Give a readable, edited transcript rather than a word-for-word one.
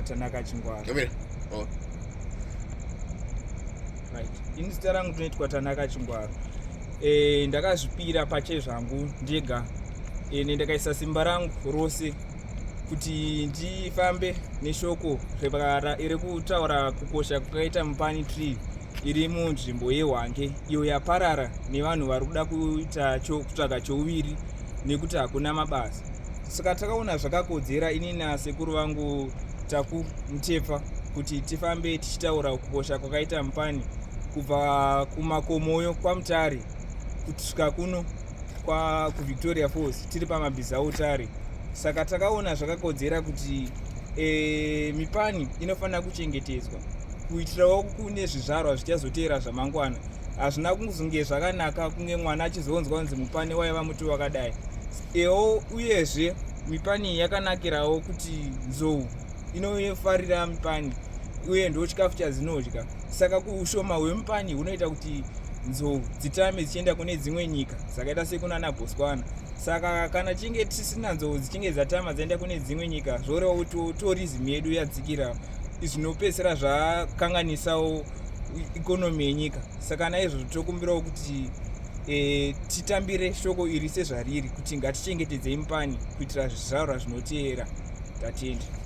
Tanaka Chingwara. Oh. Right. Inzita rangu tunoitwa Tanaka Chingwara. Ndakazvipira pache zvangu ndega. Ndakaisa simba rangu rose kuti ndifambe neshoko iri kutaura kukosha kwakaita mupani tree iri munzvimbo yeHwange, iyo yaparara nevanhu vari kuda kutsvaga chouviri nekuti hakuna mabasa. Saka takaona zvakakodzera ini nasekuru vangu Taku Mutepfa kuti tifambe tichitaura kukosha kwakaita mupani kubva kumakomoyo kwaMutare kusvika kuno kuVictoria Falls tiri pamabhizautare. Saka takaona zvakakodzera kuti mipani inofanira kuchengetedzwa kuitirawo kune zvizvarwa zvichazotevera zvamangwana. Hazvina kuzonge zvakanaka kunge mwana achizonzwa kunzi mupani waiva muti wakadai. Uyezve mipani yakanakirawo kuti nzou inofarira mipani uye ndo chikafu chazinodya. Saka ushoma hwemupani hunoita kuti nzou dzitame dzichienda kune dzimwe nyika dzakaita sekunana Botswana. Saka kana chinge tisina nzou dzichinge dzatama dzaenda kune dzimwe nyika, zvorewo tourism yedu yadzikira, zvinopedzisira zvakanganisawo ikonomi yenyika. Saka naizvozvo tokumbirawo kuti titambire shoko iri sezvariri kuti ngatichengetedzei mupani kuitira zvizvarwa zvinoteera. Tatenda.